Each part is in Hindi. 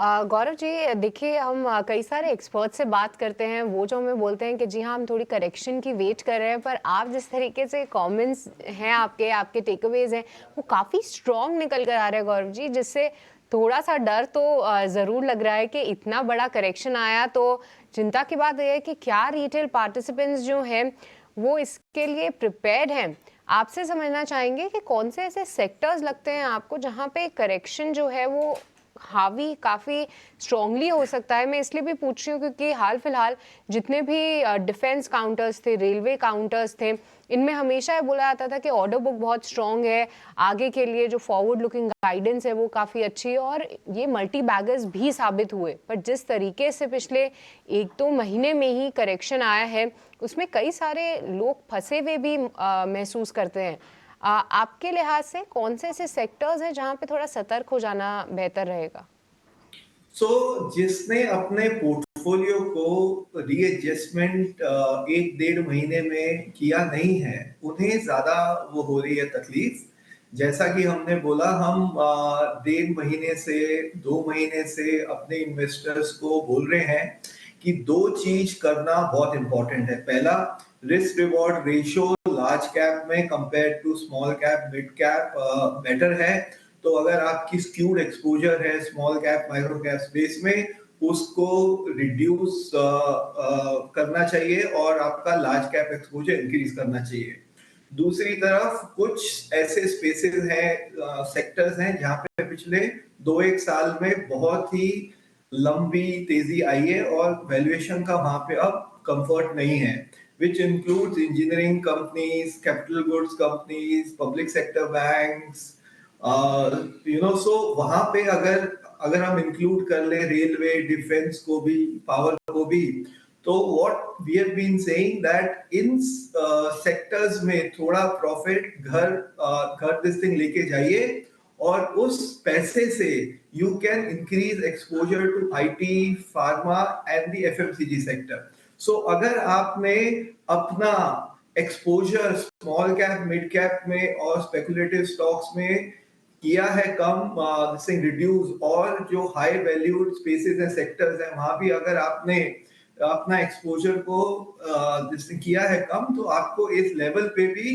गौरव जी देखिए हम कई सारे एक्सपर्ट से बात करते हैं वो जो हमें बोलते हैं कि जी हाँ हम थोड़ी करेक्शन की वेट कर रहे हैं पर आप जिस तरीके से कमेंट्स हैं आपके आपके टेकअवेज हैं वो काफ़ी स्ट्रॉन्ग निकल कर आ रहे हैं गौरव जी जिससे थोड़ा सा डर तो ज़रूर लग रहा है कि इतना बड़ा करेक्शन आया तो चिंता की बात यह है कि क्या रिटेल पार्टिसिपेंट्स जो हैं वो इसके लिए प्रिपेयर्ड हैं। आपसे समझना चाहेंगे कि कौन से ऐसे सेक्टर्स लगते हैं आपको जहाँ पे करेक्शन जो है वो हावी काफ़ी स्ट्रांगली हो सकता है। मैं इसलिए भी पूछ रही हूँ क्योंकि हाल फिलहाल जितने भी डिफेंस काउंटर्स थे, रेलवे काउंटर्स थे, इनमें हमेशा ये बोला जाता था कि ऑर्डर बुक बहुत स्ट्रांग है, आगे के लिए जो फॉरवर्ड लुकिंग गाइडेंस है वो काफ़ी अच्छी है और ये मल्टी बैगर्स भी साबित हुए। पर जिस तरीके से पिछले 1-2 महीने में ही करेक्शन आया है उसमें कई सारे लोग फंसे हुए भी महसूस करते हैं। आपके लिहाज से कौन से ऐसे सेक्टर्स हैं जहां पे थोड़ा सतर्क हो जाना बेहतर रहेगा? जिसने अपने पोर्टफोलियो को रीएडजस्टमेंट 1 डेढ़ महीने में किया नहीं है, उन्हें ज्यादा वो हो रही है तकलीफ। जैसा कि हमने बोला, हम 1.5 महीने से 2 महीने से अपने इन्वेस्टर्स को बोल रहे हैं कि दो चीज करना बहुत इंपॉर्टेंट है। पहला, risk reward ratio large cap में compare to small cap mid cap better है। तो अगर आपकी स्क्यूड एक्सपोजर है small cap micro cap space में, उसको रिड्यूस करना चाहिए और आपका लार्ज कैप एक्सपोजर इंक्रीज करना चाहिए। दूसरी तरफ कुछ ऐसे स्पेसेस हैं, सेक्टर्स हैं जहां पे पिछले 2-1 साल में बहुत ही लंबी तेजी आई है और वैल्यूएशन का वहां पे अब कंफर्ट नहीं है, which includes engineering companies, capital goods companies, public sector banks, so वहां पे अगर अगर हम इंक्लूड कर ले रेलवे डिफेंस को भी, पावर को भी, तो what we have been saying that in sectors में थोड़ा प्रॉफिट घर दिस थिंग लेके जाइए और उस पैसे से you can increase exposure to IT, pharma and the FMCG sector. So अगर आपने अपना exposure small cap mid cap में और स्पेकुलेटिव स्टॉक्स में किया है कम, रिड्यूस, और जो हाई वैल्यूड स्पेसेस हैं, सेक्टर्स हैं, वहां भी अगर आपने अपना एक्सपोजर को किया है कम, तो आपको इस लेवल पे भी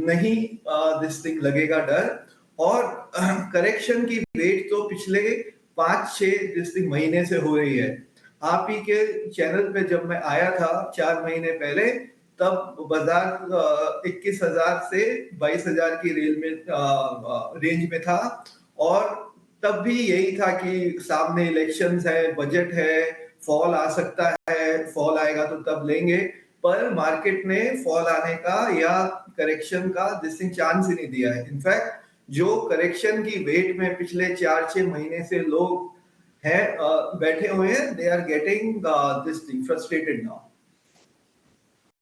नहीं लगेगा डर। और करेक्शन की वेट तो पिछले 5-6 महीने से हो रही है। आप ही के चैनल पे जब मैं आया था 4 महीने पहले, तब बाजार 21,000 से 22,000 की रेंज में था। और तब भी यही था कि सामने इलेक्शंस है, बजट है, फॉल आ सकता है, फॉल आएगा तो तब लेंगे। पर मार्केट ने फॉल आने का या करेक्शन का चांस ही नहीं दिया है। इनफैक्ट जो करेक्शन की वेट में पिछले 4-6 महीने से लोग हैं बैठे हुए हैं, they are getting this thing frustrated now.